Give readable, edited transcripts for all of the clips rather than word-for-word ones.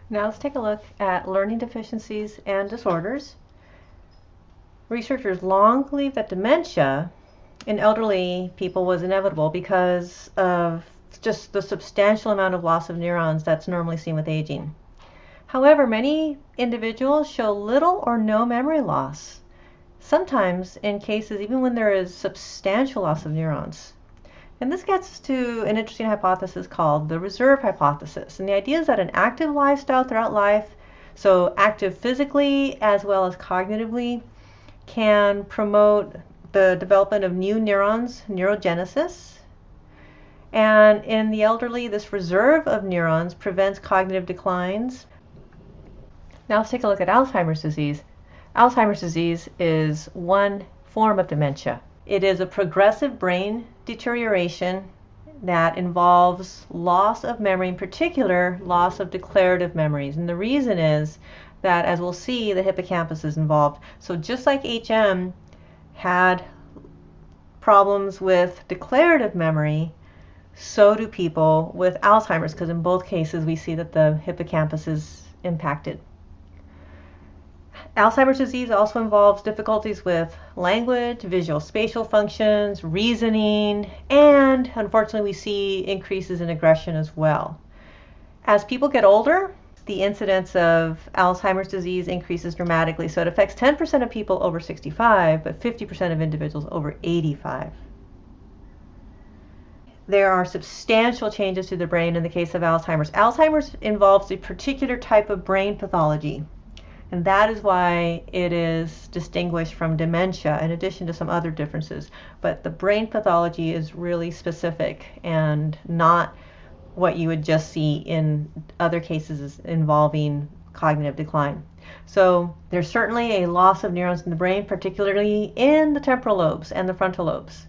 Now let's take a look at learning deficiencies and disorders. Researchers long believed that dementia in elderly people was inevitable because of just the substantial amount of loss of neurons that's normally seen with aging. However, many individuals show little or no memory loss, sometimes in cases even when there is substantial loss of neurons. And this gets us to an interesting hypothesis called the reserve hypothesis. And the idea is that an active lifestyle throughout life, so active physically as well as cognitively, can promote the development of new neurons, neurogenesis. And in the elderly, this reserve of neurons prevents cognitive declines. Now let's take a look at Alzheimer's disease. Alzheimer's disease is one form of dementia. It is a progressive brain deterioration that involves loss of memory, in particular loss of declarative memories. And the reason is that, as we'll see, the hippocampus is involved. So just like HM had problems with declarative memory, so do people with Alzheimer's, because in both cases we see that the hippocampus is impacted. Alzheimer's disease also involves difficulties with language, visual spatial functions, reasoning, and unfortunately we see increases in aggression as well. As people get older, the incidence of Alzheimer's disease increases dramatically. So it affects 10% of people over 65, but 50% of individuals over 85. There are substantial changes to the brain in the case of Alzheimer's. Alzheimer's involves a particular type of brain pathology. And that is why it is distinguished from dementia, in addition to some other differences. But the brain pathology is really specific and not what you would just see in other cases involving cognitive decline. So there's certainly a loss of neurons in the brain, particularly in the temporal lobes and the frontal lobes.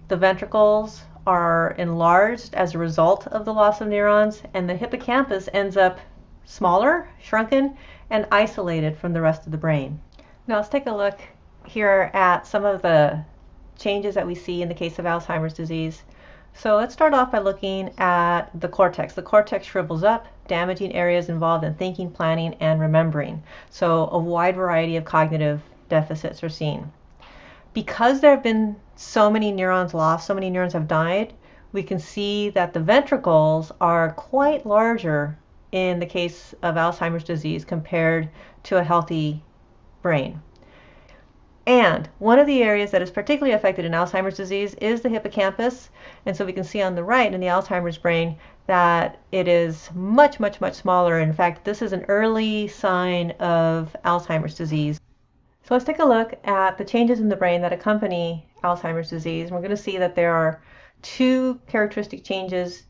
The ventricles are enlarged as a result of the loss of neurons, and the hippocampus ends up smaller, shrunken, and isolated from the rest of the brain. Now let's take a look here at some of the changes that we see in the case of Alzheimer's disease. So let's start off by looking at the cortex. The cortex shrivels up, damaging areas involved in thinking, planning, and remembering. So a wide variety of cognitive deficits are seen. Because there have been so many neurons lost, so many neurons have died, we can see that the ventricles are quite larger in the case of Alzheimer's disease compared to a healthy brain. And one of the areas that is particularly affected in Alzheimer's disease is the hippocampus. And so we can see on the right in the Alzheimer's brain that it is much, much, much smaller. In fact, this is an early sign of Alzheimer's disease. So let's take a look at the changes in the brain that accompany Alzheimer's disease. And we're going to see that there are two characteristic changes.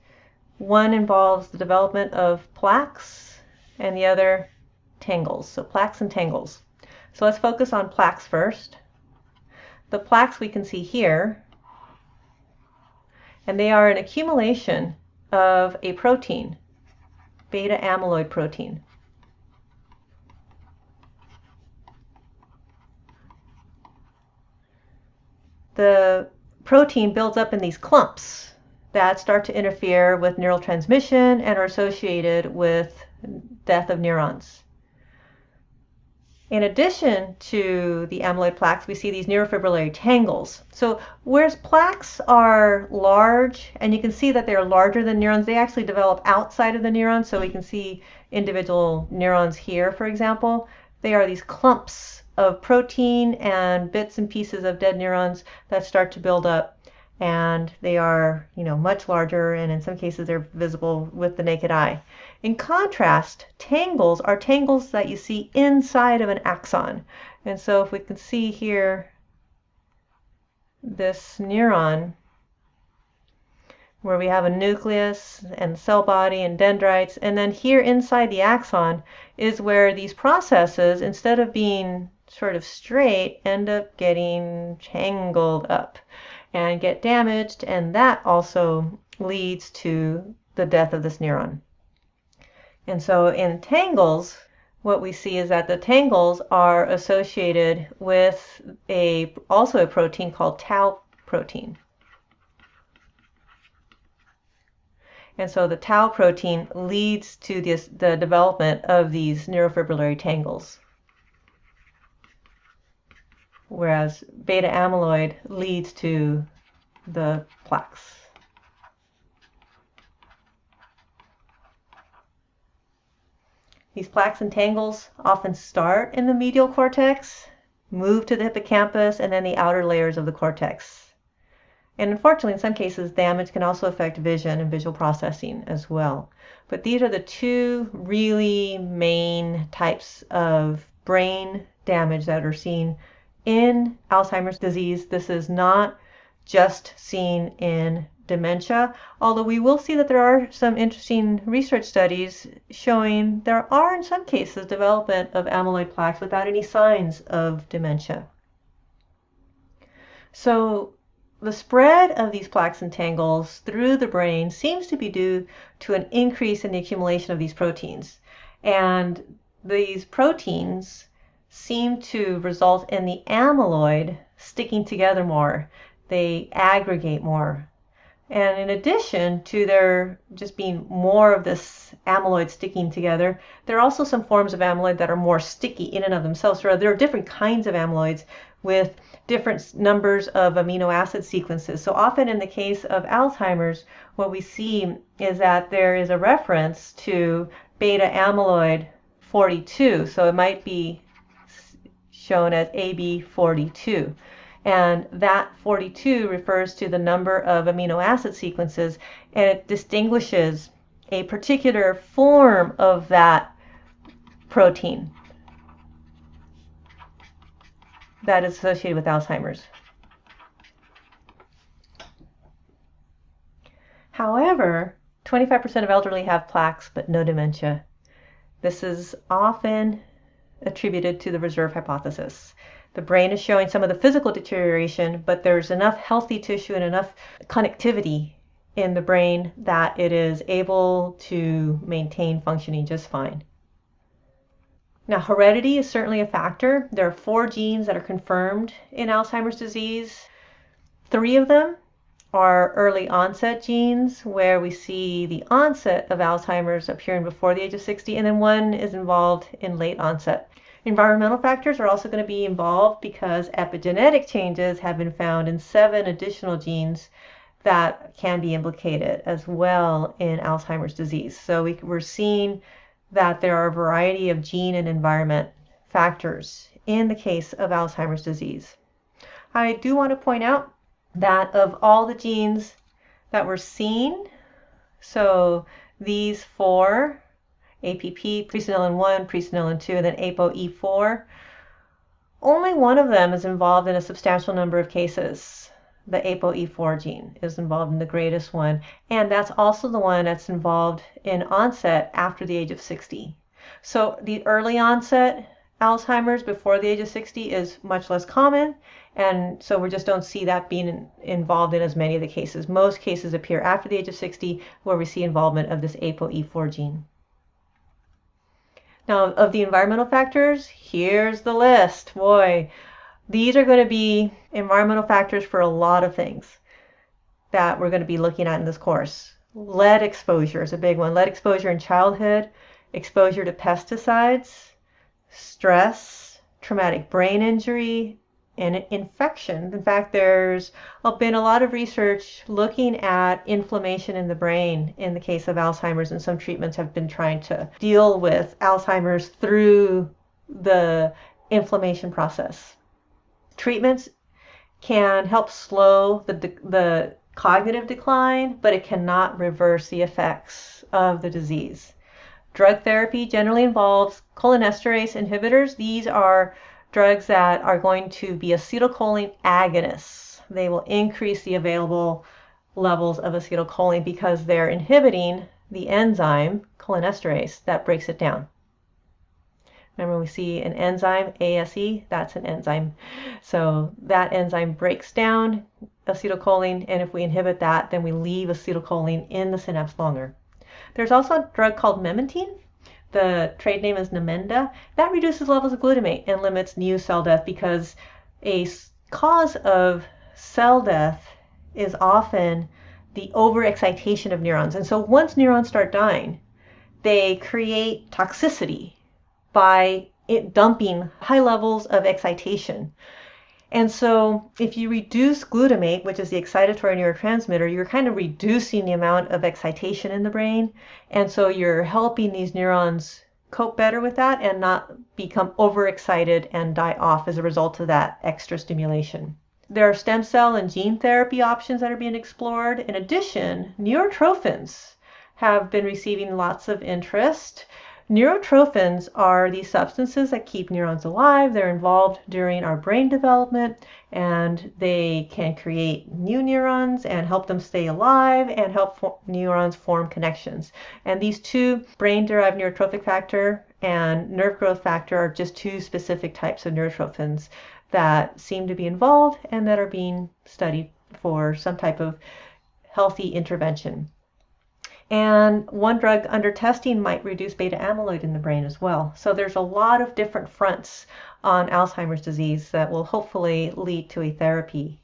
One involves the development of plaques and the other tangles. So plaques and tangles. So let's focus on plaques first. The plaques we can see here, and they are an accumulation of a protein, beta amyloid protein. The protein builds up in these clumps that start to interfere with neural transmission and are associated with death of neurons. In addition to the amyloid plaques, we see these neurofibrillary tangles. So whereas plaques are large, and you can see that they're larger than neurons, they actually develop outside of the neurons. So we can see individual neurons here, for example. They are these clumps of protein and bits and pieces of dead neurons that start to build up. And they are, much larger, and in some cases they're visible with the naked eye. In contrast, tangles are tangles that you see inside of an axon. And so if we can see here this neuron where we have a nucleus and cell body and dendrites, and then here inside the axon is where these processes, instead of being sort of straight, end up getting tangled up and get damaged, and that also leads to the death of this neuron. And so in tangles, what we see is that the tangles are associated with also a protein called tau protein. And so the tau protein leads to the development of these neurofibrillary tangles, whereas beta amyloid leads to the plaques. These plaques and tangles often start in the medial cortex, move to the hippocampus, and then the outer layers of the cortex. And unfortunately, in some cases, damage can also affect vision and visual processing as well. But these are the two really main types of brain damage that are seen in Alzheimer's disease. This is not just seen in dementia, although we will see that there are some interesting research studies showing there are in some cases development of amyloid plaques without any signs of dementia. So the spread of these plaques and tangles through the brain seems to be due to an increase in the accumulation of these proteins. And these proteins seem to result in the amyloid sticking together more. They aggregate more. And in addition to there just being more of this amyloid sticking together, there are also some forms of amyloid that are more sticky in and of themselves. So there are different kinds of amyloids with different numbers of amino acid sequences. So often in the case of Alzheimer's, what we see is that there is a reference to beta amyloid 42. So it might be shown as AB42. And that 42 refers to the number of amino acid sequences, and it distinguishes a particular form of that protein that is associated with Alzheimer's. However, 25% of elderly have plaques but no dementia. This is often attributed to the reserve hypothesis. The brain is showing some of the physical deterioration, but there's enough healthy tissue and enough connectivity in the brain that it is able to maintain functioning just fine. Now, heredity is certainly a factor. There are 4 genes that are confirmed in Alzheimer's disease. 3 of them are early onset genes, where we see the onset of Alzheimer's appearing before the age of 60, and then 1 is involved in late onset. Environmental factors are also going to be involved because epigenetic changes have been found in 7 additional genes that can be implicated as well in Alzheimer's disease. So we're seeing that there are a variety of gene and environment factors in the case of Alzheimer's disease. I do want to point out that of all the genes that were seen, so these 4, APP, presenilin 1, presenilin 2, and then ApoE4, only one of them is involved in a substantial number of cases. The ApoE4 gene is involved in the greatest one, and that's also the one that's involved in onset after the age of 60. So the early onset Alzheimer's before the age of 60 is much less common, and so we just don't see that being involved in as many of the cases. Most cases appear after the age of 60 where we see involvement of this ApoE4 gene. Now, of the environmental factors, here's the list. Boy, these are going to be environmental factors for a lot of things that we're going to be looking at in this course. Lead exposure is a big one. Lead exposure in childhood, exposure to pesticides, stress, traumatic brain injury, and infection. In fact, there's been a lot of research looking at inflammation in the brain in the case of Alzheimer's, and some treatments have been trying to deal with Alzheimer's through the inflammation process. Treatments can help slow the cognitive decline, but it cannot reverse the effects of the disease. Drug therapy generally involves cholinesterase inhibitors. These are drugs that are going to be acetylcholine agonists. They will increase the available levels of acetylcholine because they're inhibiting the enzyme cholinesterase that breaks it down. Remember, we see an enzyme, ASE, that's an enzyme. So that enzyme breaks down acetylcholine, and if we inhibit that, then we leave acetylcholine in the synapse longer. There's also a drug called memantine. The trade name is Namenda. That reduces levels of glutamate and limits new cell death, because a cause of cell death is often the overexcitation of neurons. And so once neurons start dying, they create toxicity by dumping high levels of excitation. And so if you reduce glutamate, which is the excitatory neurotransmitter, you're kind of reducing the amount of excitation in the brain. And so you're helping these neurons cope better with that and not become overexcited and die off as a result of that extra stimulation. There are stem cell and gene therapy options that are being explored. In addition, neurotrophins have been receiving lots of interest. Neurotrophins are these substances that keep neurons alive. They're involved during our brain development, and they can create new neurons and help them stay alive and help neurons form connections. And these two, brain-derived neurotrophic factor and nerve growth factor, are just two specific types of neurotrophins that seem to be involved and that are being studied for some type of healthy intervention. And one drug under testing might reduce beta amyloid in the brain as well. So there's a lot of different fronts on Alzheimer's disease that will hopefully lead to a therapy.